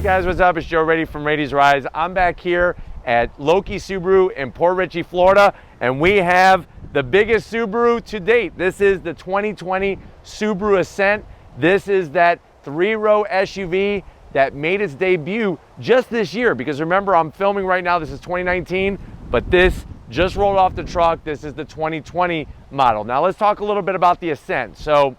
guys, what's up? It's Joe Rady from Rady's Rides. I'm back here at Loki Subaru in Port Richey, Florida, and we have the biggest Subaru to date. This is the 2020 Subaru Ascent. This is that three-row SUV that made its debut just this year, because remember, I'm filming right now, this is 2019, but this just rolled off the truck. This is the 2020 model. Now let's talk a little bit about the Ascent. So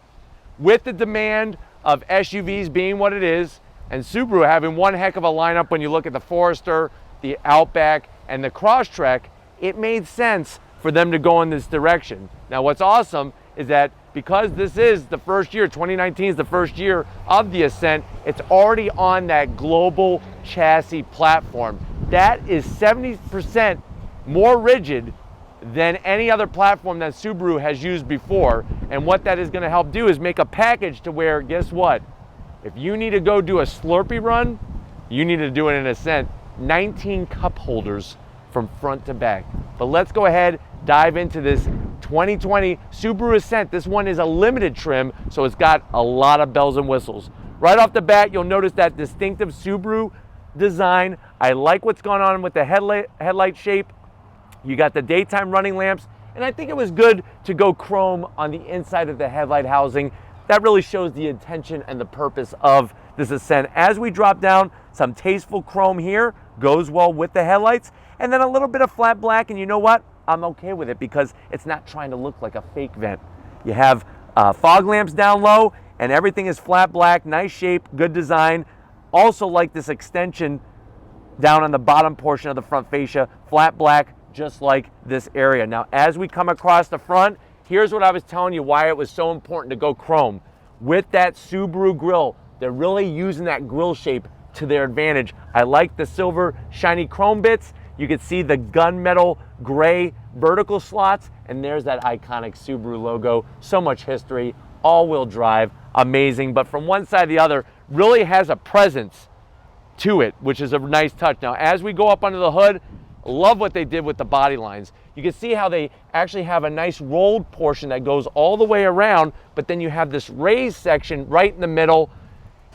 with the demand of SUVs being what it is, and Subaru having one heck of a lineup when you look at the Forester, the Outback, and the Crosstrek, it made sense for them to go in this direction. Now what's awesome is that because this is the first year, 2019 is the first year of the Ascent, it's already on that global chassis platform. That is 70% more rigid than any other platform that Subaru has used before. And what that is gonna help do is make a package to where, guess what? If you need to go do a Slurpee run, you need to do it in Ascent. 19 cup holders from front to back. But let's go ahead, dive into this 2020 Subaru Ascent. This one is a limited trim, so it's got a lot of bells and whistles. Right off the bat, you'll notice that distinctive Subaru design. I like what's going on with the headlight shape. You got the daytime running lamps, and I think it was good to go chrome on the inside of the headlight housing. That really shows the intention and the purpose of this Ascent. As we drop down, some tasteful chrome here goes well with the headlights, and then a little bit of flat black, and you know what? I'm okay with it because it's not trying to look like a fake vent. You have fog lamps down low, and everything is flat black, nice shape, good design. Also like this extension down on the bottom portion of the front fascia, flat black, just like this area. Now, as we come across the front, here's what I was telling you why it was so important to go chrome. With that Subaru grille, they're really using that grille shape to their advantage. I like the silver shiny chrome bits. You can see the gunmetal gray vertical slots, and there's that iconic Subaru logo. So much history, all-wheel drive, amazing. But from one side to the other, really has a presence to it, which is a nice touch. Now, as we go up under the hood, love what they did with the body lines. You can see how they actually have a nice rolled portion that goes all the way around, but then you have this raised section right in the middle.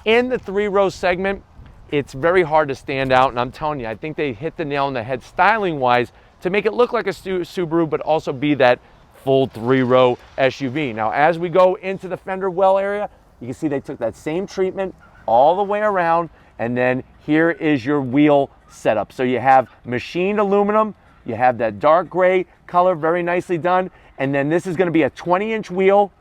In the three-row segment, it's very hard to stand out, and I'm telling you, I think they hit the nail on the head styling-wise to make it look like a Subaru, but also be that full three-row SUV. Now, as we go into the fender well area, you can see they took that same treatment all the way around, and then here is your wheel setup. So you have machined aluminum, you have that dark gray color, very nicely done, and then this is going to be a 20-inch wheel.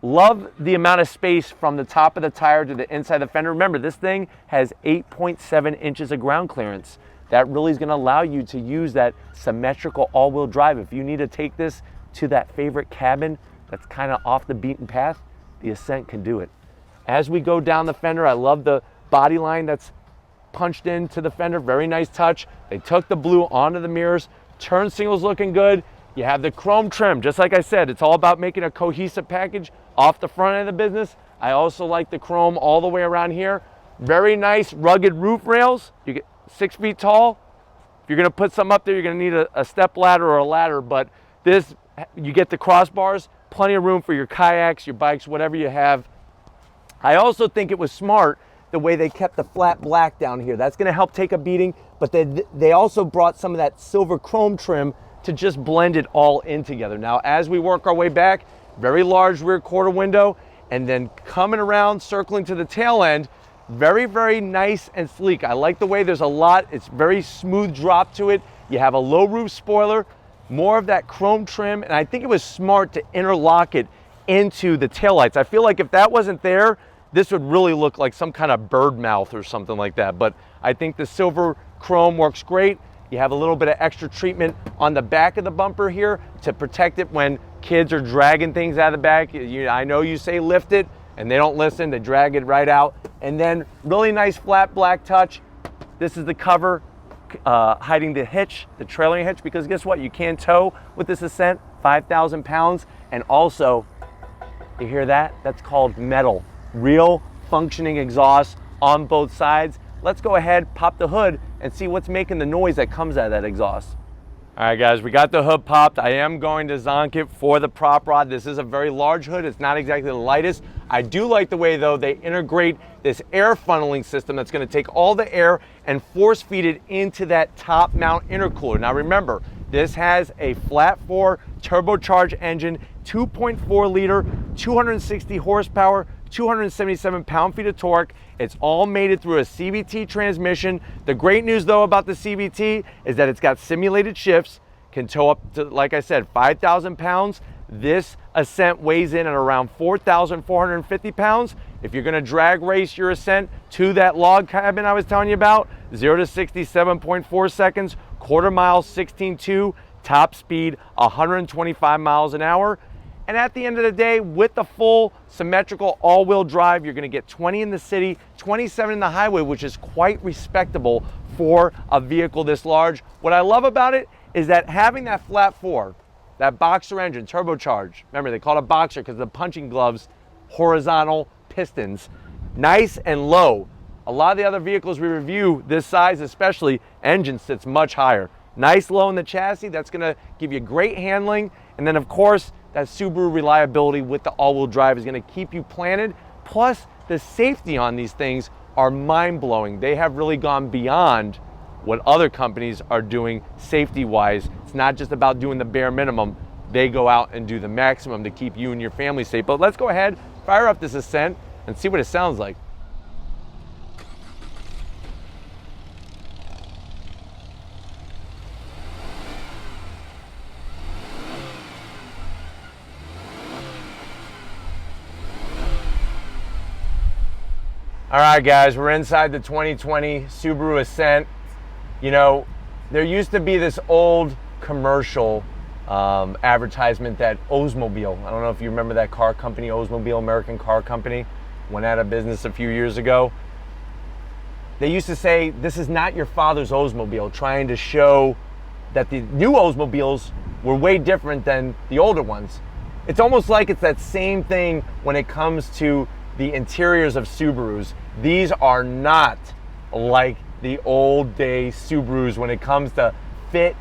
Love the amount of space from the top of the tire to the inside of the fender. Remember, this thing has 8.7 inches of ground clearance. That really is going to allow you to use that symmetrical all-wheel drive. If you need to take this to that favorite cabin that's kind of off the beaten path, the Ascent can do it. As we go down the fender, I love the body line that's punched into the fender, very nice touch. They took the blue onto the mirrors, turn signals looking good. You have the chrome trim, just like I said, it's all about making a cohesive package off the front end of the business. I also like the chrome all the way around here. Very nice rugged roof rails. You get 6 feet tall. If you're gonna put some up there, you're gonna need a step ladder or a ladder, but this, you get the crossbars, plenty of room for your kayaks, your bikes, whatever you have. I also think it was smart the way they kept the flat black down here. That's gonna help take a beating, but they also brought some of that silver chrome trim to just blend it all in together. Now, as we work our way back, very large rear quarter window, and then coming around, circling to the tail end, very, very nice and sleek. I like the way there's a lot, it's very smooth drop to it. You have a low roof spoiler, more of that chrome trim, and I think it was smart to interlock it into the taillights. I feel like if that wasn't there, this would really look like some kind of bird mouth or something like that. But I think the silver chrome works great. You have a little bit of extra treatment on the back of the bumper here to protect it when kids are dragging things out of the back. I know you say lift it, and they don't listen, they drag it right out. And then really nice flat black touch. This is the cover hiding the hitch, the trailing hitch, because guess what? You can tow with this Ascent, 5,000 pounds. And also, you hear that? That's called metal. Real functioning exhaust on both sides. Let's go ahead, pop the hood, and see what's making the noise that comes out of that exhaust. All right, guys, we got the hood popped. I am going to zonk it for the prop rod. This is a very large hood. It's not exactly the lightest. I do like the way, though, they integrate this air funneling system that's going to take all the air and force feed it into that top mount intercooler. Now, remember, this has a flat 4 turbocharged engine, 2.4 liter, 260 horsepower, 277 pound-feet of torque. It's all mated through a CVT transmission. The great news, though, about the CVT is that it's got simulated shifts, can tow up to, like I said, 5,000 pounds. This Ascent weighs in at around 4,450 pounds. If you're gonna drag race your Ascent to that log cabin I was telling you about, 0 to 67.4 seconds, quarter mile 16.2, top speed 125 miles an hour. And at the end of the day, with the full symmetrical all-wheel drive, you're gonna get 20 in the city, 27 in the highway, which is quite respectable for a vehicle this large. What I love about it is that having that flat 4, that boxer engine, turbocharged, remember they call it a boxer because the punching gloves, horizontal pistons, nice and low. A lot of the other vehicles we review, this size especially, engine sits much higher. Nice low in the chassis, that's gonna give you great handling. And then of course, that Subaru reliability with the all-wheel drive is gonna keep you planted. Plus, the safety on these things are mind-blowing. They have really gone beyond what other companies are doing safety-wise. It's not just about doing the bare minimum. They go out and do the maximum to keep you and your family safe. But let's go ahead, fire up this Ascent, and see what it sounds like. All right, guys, we're inside the 2020 Subaru Ascent. You know, there used to be this old commercial advertisement that Oldsmobile, I don't know if you remember that car company, Oldsmobile, American car company, went out of business a few years ago. They used to say, this is not your father's Oldsmobile, trying to show that the new Oldsmobiles were way different than the older ones. It's almost like it's that same thing when it comes to the interiors of Subarus. These are not like the old day Subarus when it comes to fit,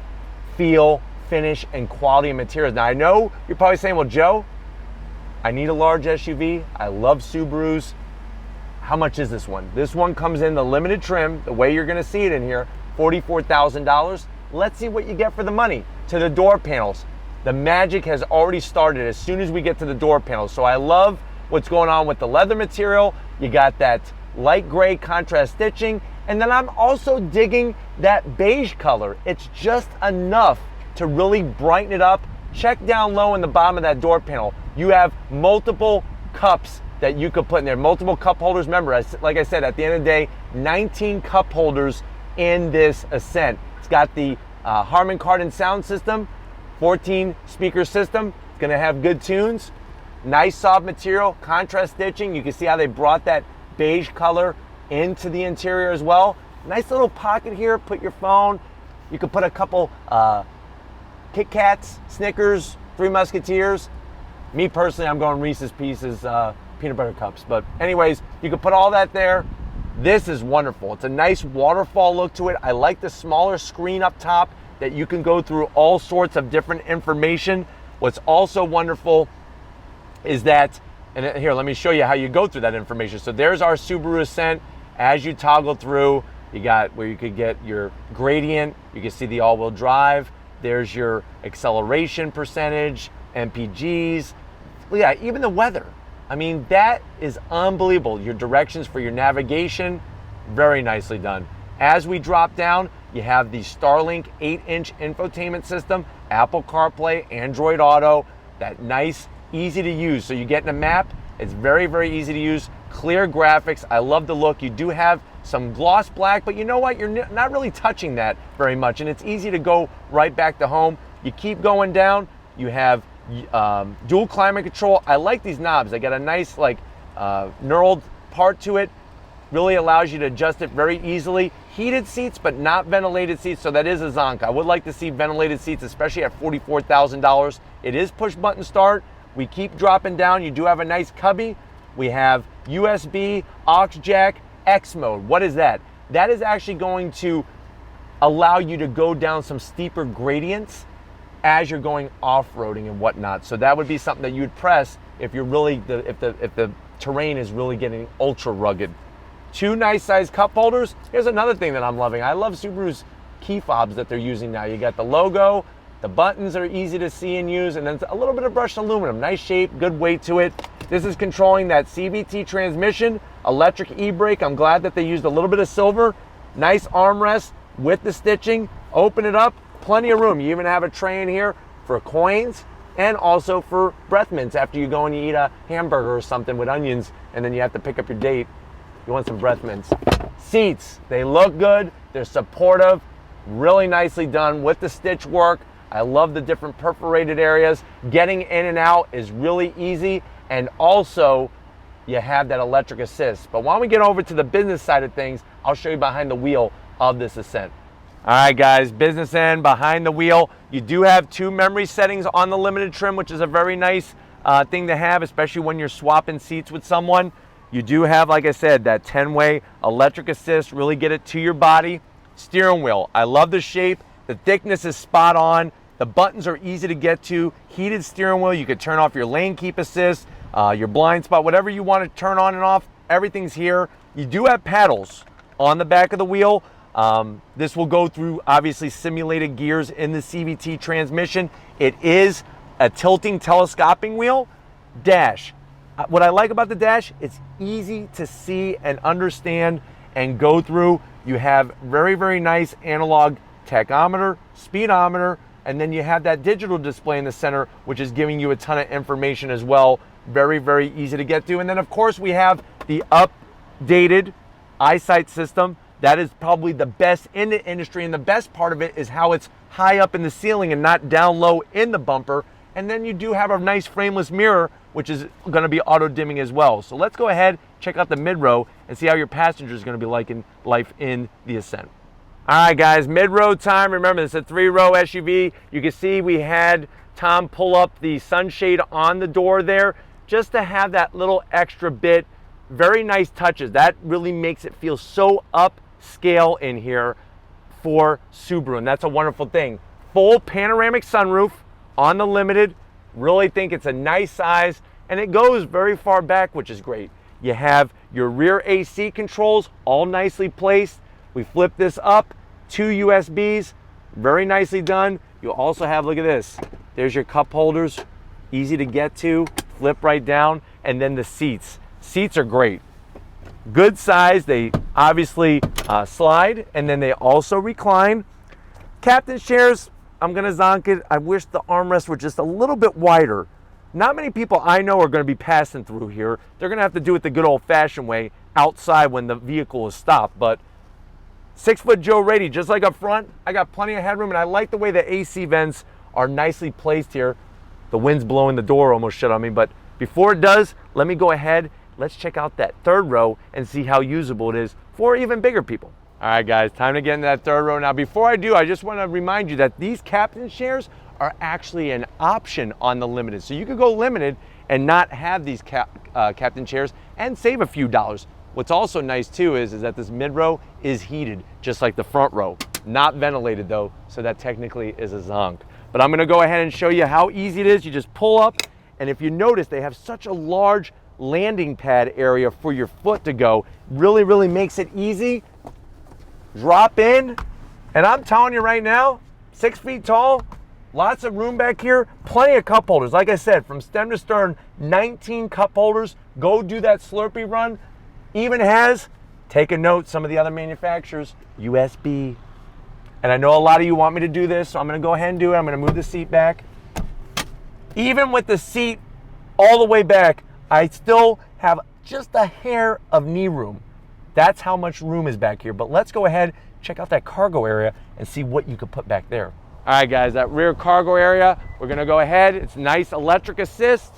feel, finish, and quality of materials. Now I know you're probably saying, well, Joe, I need a large SUV. I love Subarus. How much is this one? This one comes in the limited trim, the way you're gonna see it in here, $44,000. Let's see what you get for the money. To the door panels. The magic has already started as soon as we get to the door panels. So I love what's going on with the leather material. You got that light gray contrast stitching, and then I'm also digging that beige color. It's just enough to really brighten it up. Check down low in the bottom of that door panel. You have multiple cups that you could put in there, multiple cup holders. Remember, like I said, at the end of the day, 19 cup holders in this Ascent. It's got the Harman Kardon sound system, 14 speaker system. It's gonna have good tunes. Nice soft material, contrast stitching. You can see how they brought that beige color into the interior as well. Nice little pocket here, put your phone. You could put a couple Kit Kats, Snickers, Three Musketeers. Me personally, I'm going Reese's Pieces peanut butter cups. But anyways, you could put all that there. This is wonderful. It's a nice waterfall look to it. I like the smaller screen up top that you can go through all sorts of different information. What's also wonderful is that, and here, let me show you how you go through that information. So there's our Subaru Ascent. As you toggle through, you got where you could get your gradient. You can see the all-wheel drive. There's your acceleration percentage, MPGs. Yeah, even the weather. I mean, that is unbelievable. Your directions for your navigation, very nicely done. As we drop down, you have the Starlink 8-inch infotainment system, Apple CarPlay, Android Auto, that nice, easy to use. So you get in a map, it's very, very easy to use. Clear graphics, I love the look. You do have some gloss black, but you know what? You're not really touching that very much, and it's easy to go right back to home. You keep going down, you have dual climate control. I like these knobs. They got a nice like knurled part to it. Really allows you to adjust it very easily. Heated seats, but not ventilated seats, so that is a zonk. I would like to see ventilated seats, especially at $44,000. It is push button start. We keep dropping down. You do have a nice cubby. We have USB, aux jack, X mode. What is that? That is actually going to allow you to go down some steeper gradients as you're going off-roading and whatnot. So that would be something that you'd press if you're really, if the terrain is really getting ultra rugged. 2 nice sized cup holders. Here's another thing that I'm loving. I love Subaru's key fobs that they're using now. You got the logo, the buttons are easy to see and use, and then a little bit of brushed aluminum. Nice shape, good weight to it. This is controlling that CVT transmission, electric e-brake. I'm glad that they used a little bit of silver. Nice armrest with the stitching. Open it up, plenty of room. You even have a tray in here for coins and also for breath mints after you go and you eat a hamburger or something with onions and then you have to pick up your date. You want some breath mints. Seats, they look good, they're supportive, really nicely done with the stitch work. I love the different perforated areas. Getting in and out is really easy, and also you have that electric assist. But why don't we get over to the business side of things, I'll show you behind the wheel of this Ascent. All right guys, business end, behind the wheel. You do have 2 memory settings on the limited trim, which is a very nice thing to have, especially when you're swapping seats with someone. You do have, like I said, that 10-way electric assist, really get it to your body. Steering wheel, I love the shape. The thickness is spot on. The buttons are easy to get to. Heated steering wheel, you could turn off your lane keep assist, your blind spot, whatever you want to turn on and off, everything's here. You do have paddles on the back of the wheel. This will go through, obviously, simulated gears in the CVT transmission. It is a tilting telescoping wheel. Dash. What I like about the dash, it's easy to see and understand and go through. You have very, very nice analog tachometer, speedometer, and then you have that digital display in the center, which is giving you a ton of information as well. Very, very easy to get to. And then, of course, we have the updated eyesight system. That is probably the best in the industry, and the best part of it is how it's high up in the ceiling and not down low in the bumper. And then you do have a nice frameless mirror, which is going to be auto dimming as well. So let's go ahead, check out the mid-row and see how your passenger is going to be liking life in the Ascent. All right guys, mid-row time. Remember, this is a 3-row SUV. You can see we had Tom pull up the sunshade on the door there just to have that little extra bit. Very nice touches. That really makes it feel so upscale in here for Subaru, and that's a wonderful thing. Full panoramic sunroof on the Limited. Really think it's a nice size, and it goes very far back, which is great. You have your rear AC controls all nicely placed. We flip this up, 2 USBs, very nicely done. You also have, look at this, there's your cup holders, easy to get to, flip right down, and then the seats. Seats are great. Good size, they obviously slide, and then they also recline. Captain's chairs, I'm gonna zonk it. I wish the armrests were just a little bit wider. Not many people I know are gonna be passing through here. They're gonna have to do it the good old fashioned way outside when the vehicle is stopped, but 6-foot Joe Rady, just like up front, I got plenty of headroom, and I like the way the AC vents are nicely placed here. The wind's blowing the door almost shut on me, but before it does, let me go ahead, let's check out that 3rd row and see how usable it is for even bigger people. All right guys, time to get into that 3rd row. Now before I do, I just want to remind you that these captain chairs are actually an option on the Limited. So you could go Limited and not have these captain chairs and save a few dollars. What's also nice too is that this mid row is heated, just like the front row. Not ventilated though, so that technically is a zonk. But I'm gonna go ahead and show you how easy it is. You just pull up, and if you notice, they have such a large landing pad area for your foot to go. Really, really makes it easy. Drop in, and I'm telling you right now, 6 feet tall, lots of room back here, plenty of cup holders. Like I said, from stem to stern, 19 cup holders. Go do that Slurpee run. Even has, take a note, some of the other manufacturers, USB. And I know a lot of you want me to do this, so I'm gonna go ahead and do it. I'm gonna move the seat back. Even with the seat all the way back, I still have just a hair of knee room. That's how much room is back here. But let's go ahead, check out that cargo area and see what you could put back there. All right guys, that rear cargo area, we're gonna go ahead. It's nice electric assist.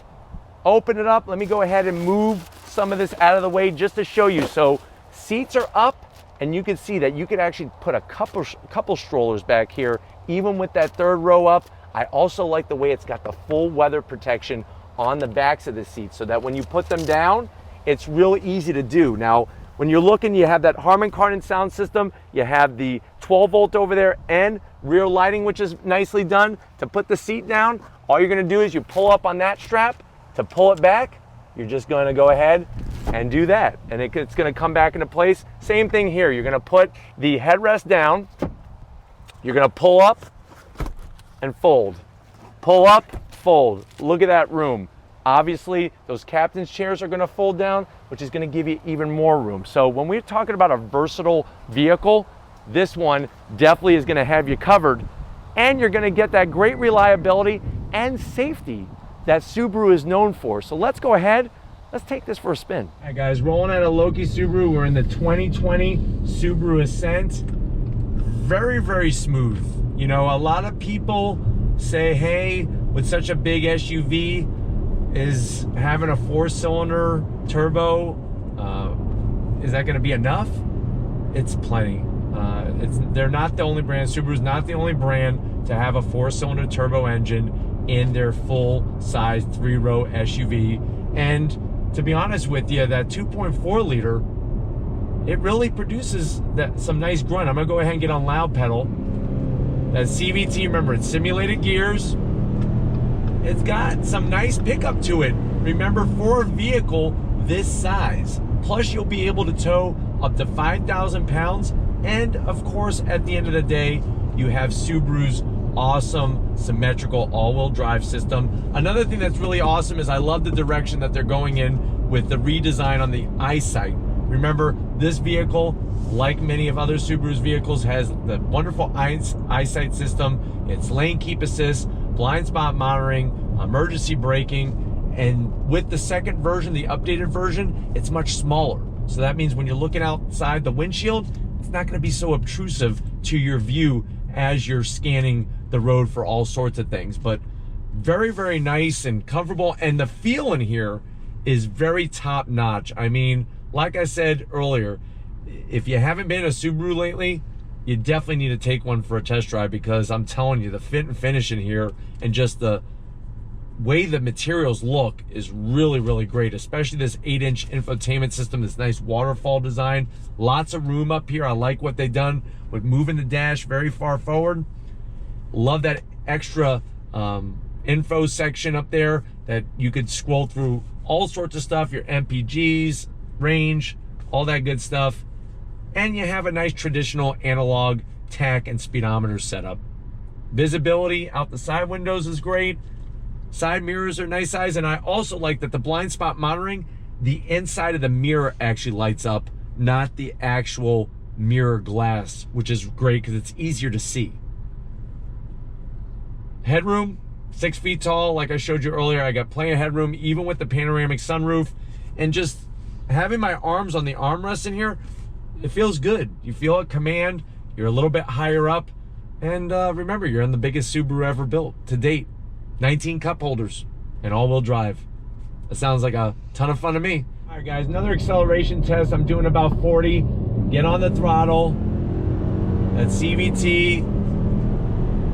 Open it up. Let me go ahead and move some of this out of the way just to show you. So seats are up, and you can see that you could actually put a couple strollers back here, even with that 3rd row up. I also like the way it's got the full weather protection on the backs of the seats, so that when you put them down, it's real easy to do. Now, when you're looking, you have that Harman Kardon sound system, you have the 12 volt over there and rear lighting, which is nicely done. To put the seat down, all you're gonna do is you pull up on that strap. To pull it back, you're just gonna go ahead and do that. And it's gonna come back into place. Same thing here, you're gonna put the headrest down, you're gonna pull up and fold. Pull up, fold. Look at that room. Obviously, those captain's chairs are gonna fold down, which is gonna give you even more room. So when we're talking about a versatile vehicle, this one definitely is gonna have you covered, and you're gonna get that great reliability and safety that Subaru is known for. So let's go ahead, let's take this for a spin. All right guys, rolling out of Loki Subaru, we're in the 2020 Subaru Ascent. Very, very smooth. You know, a lot of people say, hey, with such a big SUV, is having a 4-cylinder turbo, is that gonna be enough? It's plenty. They're not the only brand, Subaru's not the only brand to have a 4-cylinder turbo engine in their full-size 3-row SUV. And to be honest with you, that 2.4 liter, it really produces some nice grunt. I'm gonna go ahead and get on loud pedal. That CVT, remember, it's simulated gears. It's got some nice pickup to it. Remember, for a vehicle this size, plus you'll be able to tow up to 5,000 pounds. And of course, at the end of the day, you have Subaru's awesome symmetrical all-wheel drive system. Another thing that's really awesome is I love the direction that they're going in with the redesign on the eyesight. Remember, this vehicle, like many of other Subaru's vehicles, has the wonderful eyesight system. It's lane keep assist, blind spot monitoring, emergency braking, and with the second version, the updated version, it's much smaller. So that means when you're looking outside the windshield, it's not gonna be so obtrusive to your view as you're scanning the road for all sorts of things. But very, very nice and comfortable, and the feel in here is very top notch. I mean, like I said earlier, if you haven't been in a Subaru lately, you definitely need to take one for a test drive, because I'm telling you, the fit and finish in here and just the way the materials look is really, really great, especially this 8-inch infotainment system, this nice waterfall design. Lots of room up here. I like what they've done with moving the dash very far forward. Love that extra info section up there that you could scroll through all sorts of stuff, your MPGs, range, all that good stuff. And you have a nice traditional analog tach and speedometer setup. Visibility out the side windows is great. Side mirrors are nice size, and I also like that the blind spot monitoring, the inside of the mirror actually lights up, not the actual mirror glass, which is great because it's easier to see. Headroom, 6 feet tall, like I showed you earlier. I got plenty of headroom, even with the panoramic sunroof. And just having my arms on the armrest in here, it feels good. You feel at command, you're a little bit higher up. And remember, you're in the biggest Subaru ever built to date. 19 cup holders and all-wheel drive. That sounds like a ton of fun to me. All right, guys, another acceleration test. I'm doing about 40. Get on the throttle. That CVT.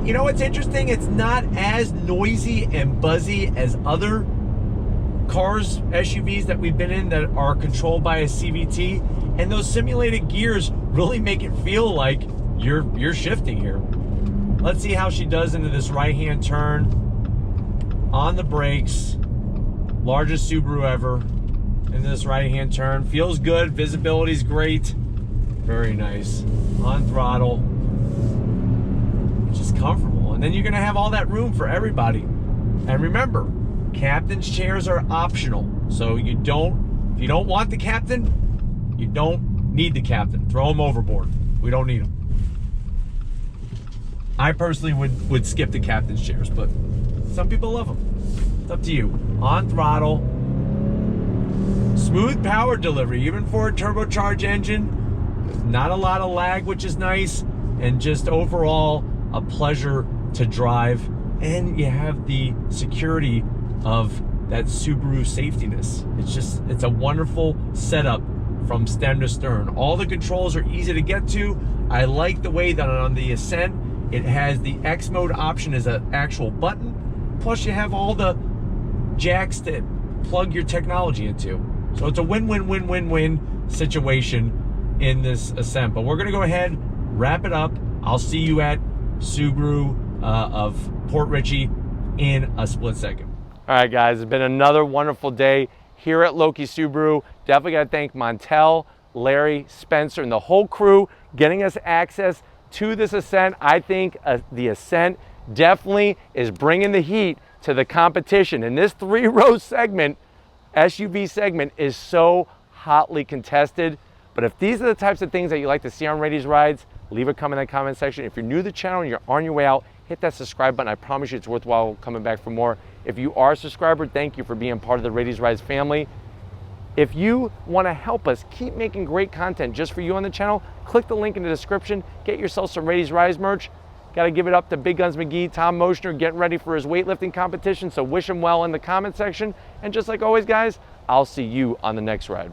You know what's interesting? It's not as noisy and buzzy as other cars, SUVs that we've been in that are controlled by a CVT. And those simulated gears really make it feel like you're shifting here. Let's see how she does into this right-hand turn. On the brakes, largest Subaru ever. In this right-hand turn, feels good. Visibility's great. Very nice. On throttle, just comfortable. And then you're gonna have all that room for everybody. And remember, captain's chairs are optional. So if you don't want the captain, you don't need the captain. Throw him overboard. We don't need him. I personally would skip the captain's chairs, but some people love them. It's up to you. On throttle. Smooth power delivery, even for a turbocharged engine. Not a lot of lag, which is nice. And just overall, a pleasure to drive. And you have the security of that Subaru safetiness. It's a wonderful setup from stem to stern. All the controls are easy to get to. I like the way that on the Ascent, it has the X mode option as an actual button. Plus you have all the jacks that plug your technology into. So it's a win-win-win-win-win situation in this Ascent. But we're gonna go ahead, wrap it up, I'll see you at Subaru of Port Richey in a split second. All right, guys, it's been another wonderful day here at Loki Subaru. Definitely got to thank Montel, Larry, Spencer, and the whole crew getting us access to this Ascent. I think the Ascent definitely is bringing the heat to the competition. And this three-row segment, SUV segment, is so hotly contested. But if these are the types of things that you like to see on Rady's Rides, leave a comment in the comment section. If you're new to the channel and you're on your way out, hit that subscribe button. I promise you it's worthwhile coming back for more. If you are a subscriber, thank you for being part of the Rady's Rides family. If you want to help us keep making great content just for you on the channel, click the link in the description. Get yourself some Rady's Rides merch. Got to give it up to Big Guns McGee, Tom Moschner, getting ready for his weightlifting competition. So wish him well in the comment section. And just like always, guys, I'll see you on the next ride.